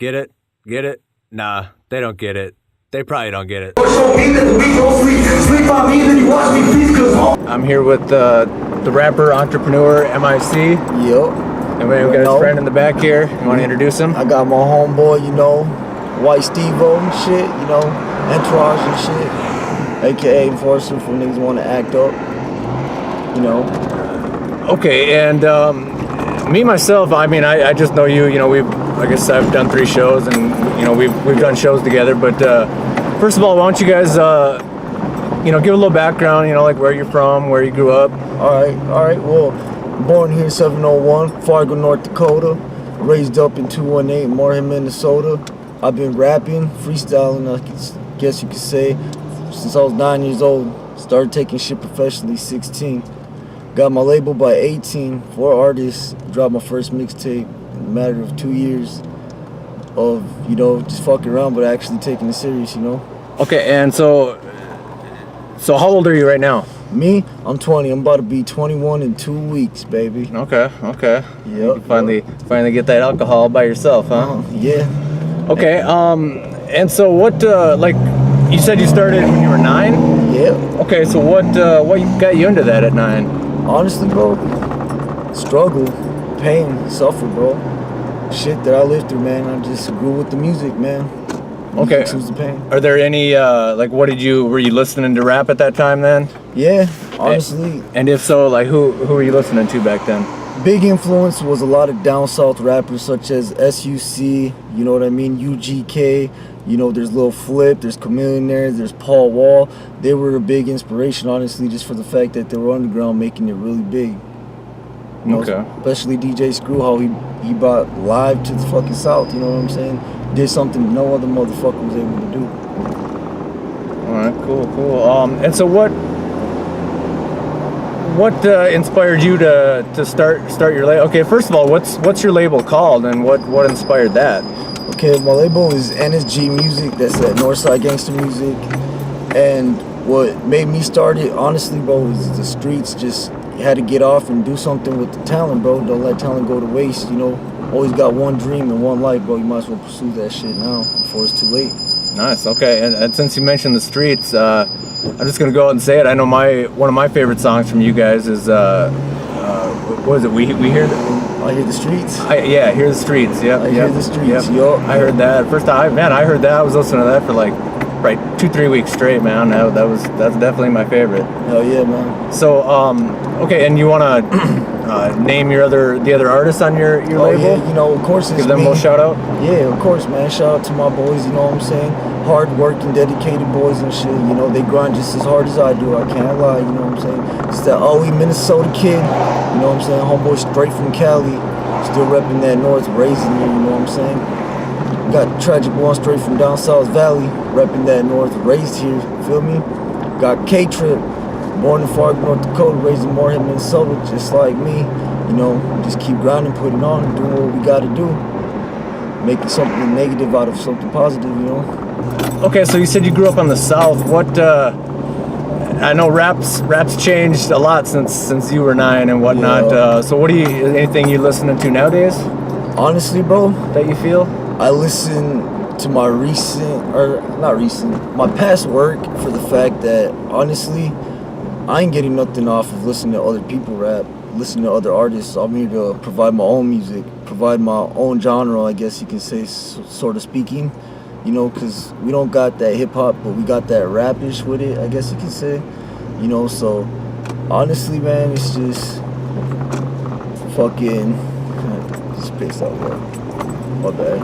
Get it? Get it? Nah, they don't get it. They probably don't get it. I'm here with the rapper, entrepreneur, M.I.C. Yup. And we got his friend in the back here. You want to introduce him? I got my homeboy, White Steve-O and shit, Entourage and shit. AKA Enforcer for niggas want to act up, Okay, and me, myself, I just know you. I guess I've done 3 shows, and, we've done shows together. But first of all, why don't you guys, give a little background, like where you're from, where you grew up. All right. Well, born here in 701, Fargo, North Dakota. Raised up in 218, Markham, Minnesota. I've been rapping, freestyling, I guess you could say, since I was 9 years old. Started taking shit professionally 16. Got my label by 18, 4 artists. Dropped my first mixtape in a matter of 2 years of, just fucking around, but actually taking it serious, Okay, and so how old are you right now? Me? I'm 20. I'm about to be 21 in 2 weeks, baby. Okay. Yep. Finally get that alcohol by yourself, huh? Yeah. Okay, and so what, you said you started when you were 9? Yeah. Okay, so what got you into that at 9? Honestly, bro, struggle, pain, suffer, bro. Shit that I lived through, man. I just grew with the music, man. Okay. Choose the pain. Are there any, were you listening to rap at that time then? Yeah, honestly. And if so, who were you listening to back then? Big influence was a lot of down south rappers such as S.U.C., you know what I mean, UGK, there's Lil Flip, there's Chameleonaire, there's Paul Wall. They were a big inspiration, honestly, just for the fact that they were underground making it really big. Okay. Especially DJ Screw, how he brought live to the fucking south, you know what I'm saying? Did something no other motherfucker was able to do. Alright, cool. And so what inspired you to start your label? Okay, first of all, what's your label called, and what inspired that? Okay, my label is N.S.G Music. That's at Northside Gangster Music. And what made me start it, honestly, bro, is the streets. Just had to get off and do something with the talent, bro. Don't let talent go to waste. Always got one dream and one life, bro. You might as well pursue that shit now before it's too late. Nice. Okay, and since you mentioned the streets, I'm just gonna go out and say it. I know one of my favorite songs from you guys is what is it? We hear I hear the streets. Hear the streets. Yep. Hear the streets. Yep. Yup. I heard that first time. Man, I heard that. I was listening to that for 2-3 weeks straight, man. That's definitely my favorite. Hell yeah, man. So okay, and you wanna name the other artists on your label? Yeah, of course it's Give them me. a little shout out. Yeah, of course, man. Shout out to my boys. You know what I'm saying? Hard working, dedicated boys and shit. They grind just as hard as I do. I can't lie. You know what I'm saying? It's that OE Minnesota kid. You know what I'm saying? Homeboy straight from Cali, still repping that North, raising here. You know what I'm saying? Got Tragic One straight from down South Valley, repping that North, raised here. Feel me? Got K-Trip, born in Fargo, North Dakota, raised in Markham, Minnesota, just like me. Just keep grinding, putting on, doing what we gotta do. Making something negative out of something positive, Okay, so you said you grew up on the South. What, I know rap's changed a lot since you were 9 and whatnot. Yeah. So anything you listening to nowadays? Honestly, bro, that you feel? I listen to my my past work for the fact that, honestly, I ain't getting nothing off of listening to other people rap, listening to other artists. I'm here to provide my own music, provide my own genre, I guess you can say, sort of speaking, because we don't got that hip-hop, but we got that rapish with it, I guess you can say, so honestly, man, it's just fucking, just spaced out, bro. My bad.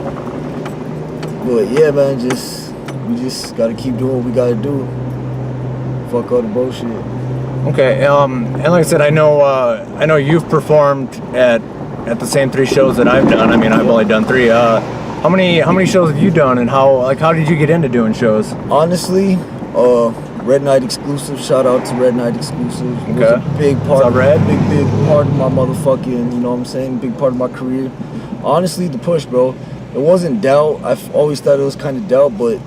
But yeah, man, we just gotta keep doing what we gotta do. Fuck all the bullshit. Okay, and like I said, I know you've performed at the same 3 shows that I've done. I've only done 3. How many shows have you done, and how did you get into doing shows? Honestly, Red Night Exclusive. Shout out to Red Night Exclusive. It was a big part. Big part of my motherfucking. You know what I'm saying? Big part of my career. Honestly, the push, bro. It wasn't doubt. I've always thought it was kind of doubt, but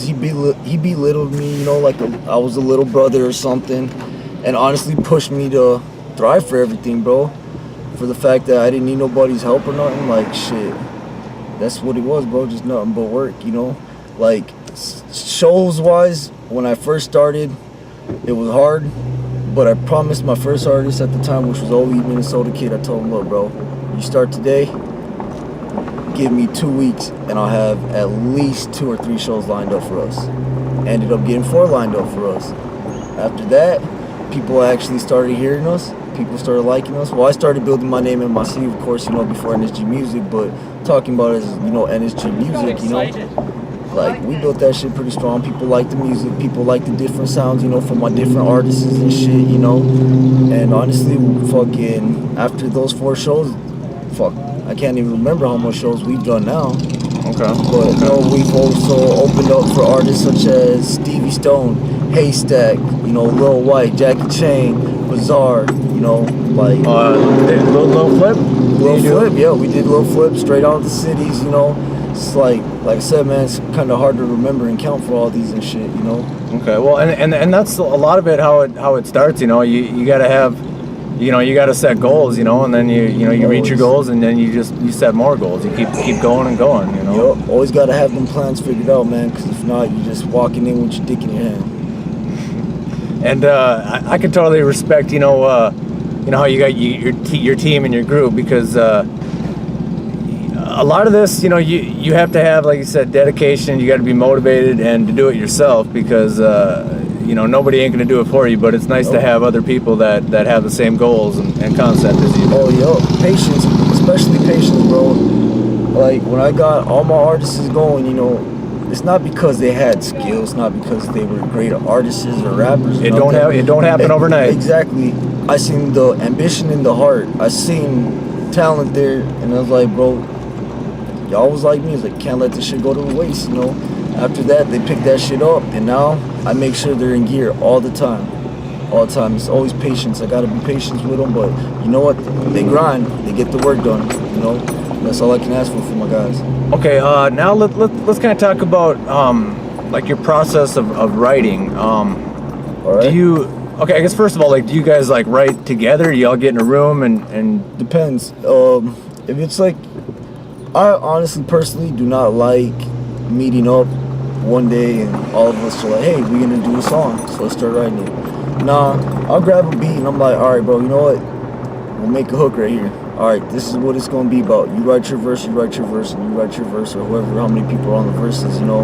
he belittled me. Like I was a little brother or something, and honestly pushed me to thrive for everything, bro. For the fact that I didn't need nobody's help or nothing. Like shit. that's what it was, bro. Just nothing but work, you know. Like shows wise, when I first started, it was hard. But I promised my first artist at the time, which was OE Minnesota Kid. I told him, look, bro, you start today. Give me 2 weeks, and I'll have at least 2 or 3 shows lined up for us. Ended up getting 4 lined up for us. After that, people actually started hearing us. People started liking us. Well, I started building my name in M.I.C, of course, you know, before N.S.G music, but talking about it as, you know, N.S.G music, you know. Like, we built that shit pretty strong. People like the music. People like the different sounds, you know, from my different artists and shit, you know. And honestly, fucking, after those 4 shows, fuck, I can't even remember how much shows we've done now. Okay. But, you know, we've also opened up for artists such as Stevie Stone, Haystack, you know, Lil White, Jackie Chain, Bizarre, you know, like... Lil Flip? Lil Flip, yeah, we did Lil Flip, straight out of the cities, you know. It's like I said, man, it's kind of hard to remember and count for all these and shit, you know. Okay, well, and that's a lot of it. How it starts, you know. You gotta have, you know, you gotta set goals, you know, and then you reach your goals, and then you set more goals. You keep going and going, you know. Yep, always gotta have them plans figured out, man. Because if not, you're just walking in with your dick in your hand. And I can totally respect, you know how you got your team and your group, because. A lot of this, you know, you have to have, like you said, dedication. You got to be motivated and to do it yourself, because you know, nobody ain't gonna do it for you. But it's nice to have other people that have the same goals and concept as you. Oh, yo, patience, especially patience, bro. Like when I got all my artists going, you know, it's not because they had skills, not because they were great artists or rappers. It don't happen overnight. Exactly. I seen the ambition in the heart. I seen talent there, and I was like, bro. Y'all was like me, it's like, can't let this shit go to the waste, you know. After that, they picked that shit up, and now I make sure they're in gear all the time. All the time. It's always patience. I gotta be patient with them, but you know what? They grind. They get the work done, you know. That's all I can ask for my guys. Okay, now let's kind of talk about like your process of writing. All right. Okay, I guess first of all, like, do you guys like write together? Do y'all get in a room and Depends. If it's like, I honestly, personally, do not like meeting up one day and all of us are like, hey, we're gonna do a song, so let's start writing it. Nah, I'll grab a beat and I'm like, all right, bro, you know what? We'll make a hook right here. All right, this is what it's gonna be about. You write your verse, and you write your verse, or whoever, how many people are on the verses, you know.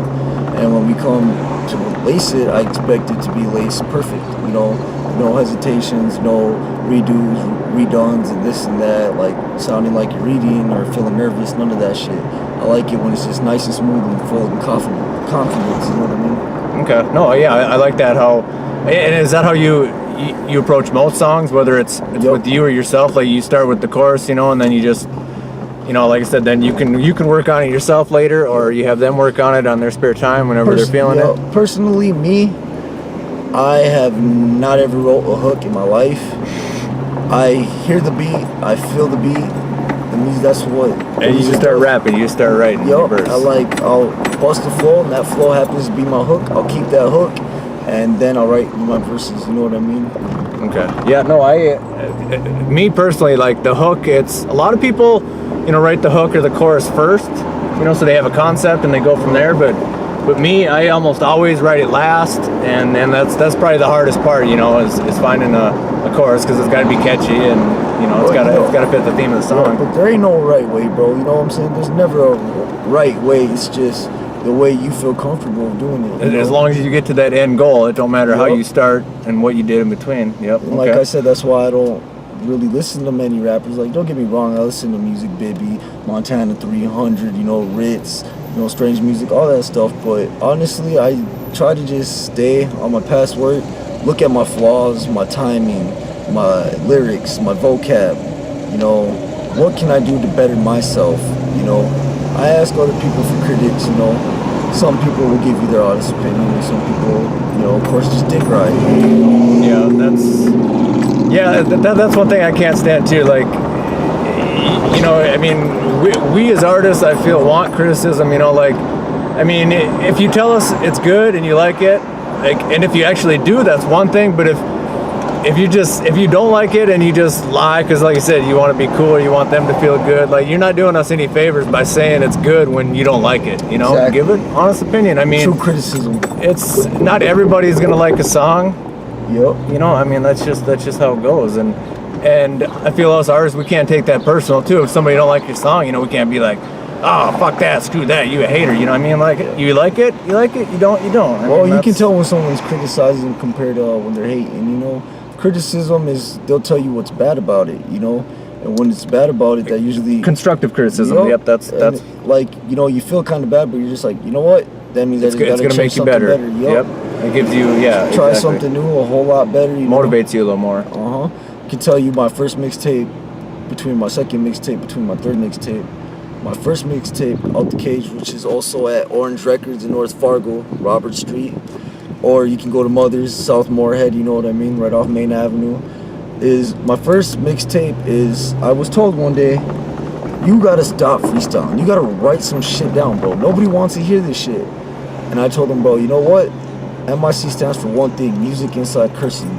And when we come to lace it, I expect it to be laced perfect, you know. No hesitations, no redos, redones, and this and that, like sounding like you're reading or feeling nervous, none of that shit. I like it when it's just nice and smooth and full of confidence, you know what I mean? Okay, no, yeah, I like that. And is that how you approach most songs, whether it's with you or yourself? Like you start with the chorus, you know, and then you just, you know, like I said, then you can work on it yourself later, or you have them work on it on their spare time whenever they're feeling it? Personally, me, I have not ever wrote a hook in my life. I hear the beat, I feel the beat, and that's what. And you just start rapping, you start writing your verse. I'll bust the flow, and that flow happens to be my hook. I'll keep that hook, and then I'll write my verses. You know what I mean? Okay. Yeah. No. Me personally, like the hook. It's a lot of people, you know, write the hook or the chorus first. You know, so they have a concept and they go from there. But me, I almost always write it last, and that's probably the hardest part, you know, is finding a chorus, because it's got to be catchy, and you know it's got to fit the theme of the song. But there ain't no right way, bro. You know what I'm saying? There's never a right way. It's just the way you feel comfortable doing it. As long as you get to that end goal, it don't matter how you start and what you did in between. Yep. And like I said, that's why I don't really listen to many rappers. Like, don't get me wrong, I listen to Music Baby, Montana 300, you know, Ritz, you know, Strange Music, all that stuff. But honestly, I try to just stay on my past work, look at my flaws, my timing, my lyrics, my vocab. You know, what can I do to better myself? You know, I ask other people for critics. You know, some people will give you their honest opinion, and some people, you know, of course, just dick ride. That's one thing I can't stand too. Like, you know, I mean, we as artists, I feel, want criticism. You know, like, I mean, if you tell us it's good and you like it, like, and if you actually do, that's one thing. But if you don't like it and you just lie because, like I said, you want to be cool or you want them to feel good, like, you're not doing us any favors by saying it's good when you don't like it. You know, Exactly. give an honest opinion. I mean, True criticism. it's not everybody's gonna like a song. Yep. You know, I mean, that's just how it goes. And I feel us artists, we can't take that personal too. If somebody don't like your song, you know, we can't be like, oh, fuck that, screw that, you a hater. You know what I mean? Like, you like it, you don't. Well, you can tell when someone's criticizing compared to when they're hating. You know, criticism is they'll tell you what's bad about it. You know, and when it's bad about it, that usually constructive criticism. Yep, that's like, you know, you feel kind of bad, but you're just like, you know what? That means that it's gonna make you better. Yep. It gives you Try something new, a whole lot better. Motivates you a little more. I can tell you my first mixtape, between my second mixtape, between my third mixtape. My first mixtape, Out the Cage, which is also at Orange Records in North Fargo, Robert Street. Or you can go to Mother's, South Moorhead, you know what I mean, right off Main Avenue. Is my first mixtape is, I was told one day, you gotta stop freestyling. You gotta write some shit down, bro. Nobody wants to hear this shit. And I told him, bro, you know what? M.I.C stands for one thing, music inside cursing.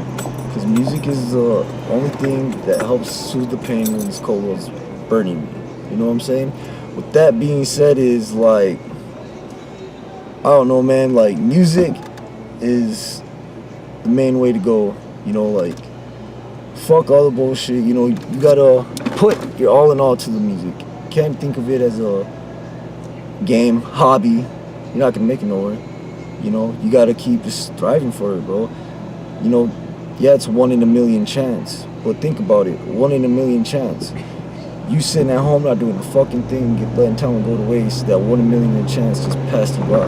Because music is the only thing that helps soothe the pain when this cold was burning me. You know what I'm saying? With that being said, is like, I don't know, man, like, music is the main way to go. You know, like, fuck all the bullshit. You know, you gotta put your all in all to the music. You can't think of it as a game, hobby. You're not gonna make it nowhere. You know, you gotta keep just striving for it, bro. You know, yeah, it's 1 in a million chance, but think about it, 1 in a million chance. You sitting at home not doing a fucking thing, letting talent go to waste. That 1 in a million chance just passed you by.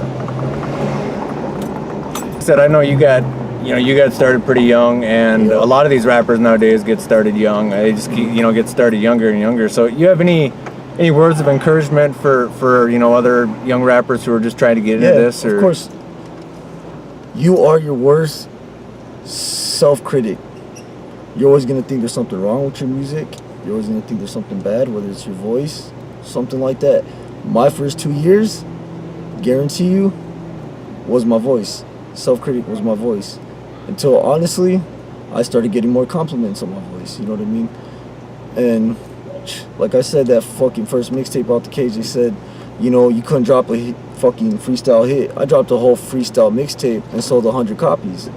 Said, I know you got started pretty young, and a lot of these rappers nowadays get started young. They just get started younger and younger. So, you have any words of encouragement for other young rappers who are just trying to get into this? Or? Of course. You are your worst self-critic. You're always gonna think there's something wrong with your music. You're always gonna think there's something bad, whether it's your voice, something like that. My first 2 years, guarantee you, was my voice. Self-critic was my voice. Until, honestly, I started getting more compliments on my voice, you know what I mean? And, like I said, that fucking first mixtape, Out the Cage, they said, you know, you couldn't drop a fucking freestyle hit. I dropped a whole freestyle mixtape and sold 100 copies.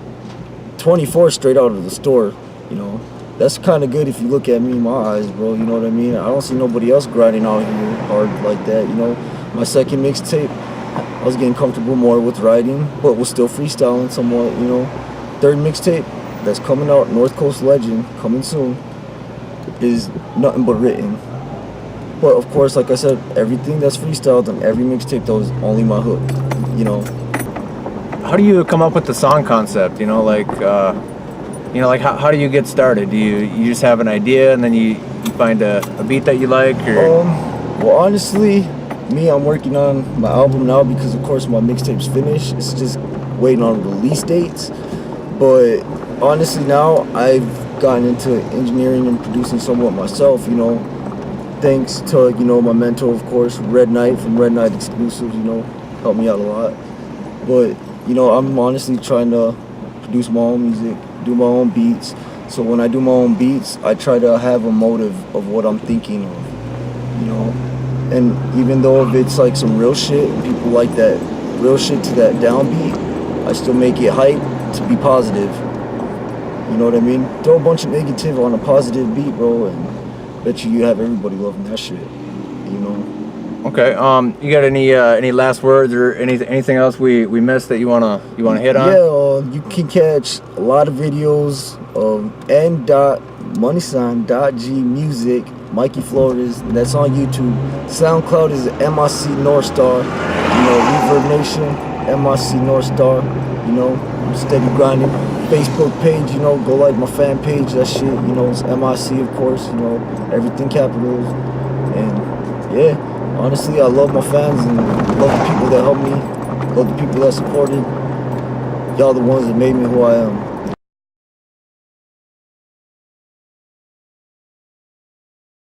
24 straight out of the store, you know. That's kind of good if you look at me in my eyes, bro, you know what I mean? I don't see nobody else grinding out here hard like that, you know. My second mixtape, I was getting comfortable more with writing, but was still freestyling somewhat, you know. Third mixtape, that's coming out, North Coast Legend, coming soon, is nothing but written. But of course, like I said, everything that's freestyled on every mixtape, though, is only my hook, you know. How do you come up with the song concept, you know, like... like how do you get started? Do you just have an idea and then you find a beat that you like? Or? Well, honestly, I'm working on my album now because, of course, my mixtape's finished. It's just waiting on release dates. But honestly, now I've gotten into engineering and producing somewhat myself, you know, thanks to, my mentor, of course, Red Knight from Red Knight Exclusives, helped me out a lot. But, I'm honestly trying to produce my own music, do my own beats. So when I do my own beats, I try to have a motive of what I'm thinking of, And even though if it's like some real shit, and people like that real shit to that downbeat, I still make it hype to be positive. You know what I mean? Throw a bunch of negative on a positive beat, bro, and bet you have everybody loving that shit. Okay. You got any last words or anything else we missed that you wanna hit on? Yeah. You can catch a lot of videos of N.G music, Mikey Flores. That's on YouTube. SoundCloud is M.I.C North Star. Reverb Nation, M.I.C North Star. I'm steady grinding. Facebook page, go like my fan page. That shit, it's M.I.C of course. Everything capitals. And yeah. Honestly, I love my fans and love the people that helped me, love the people that supported. Y'all the ones that made me who I am.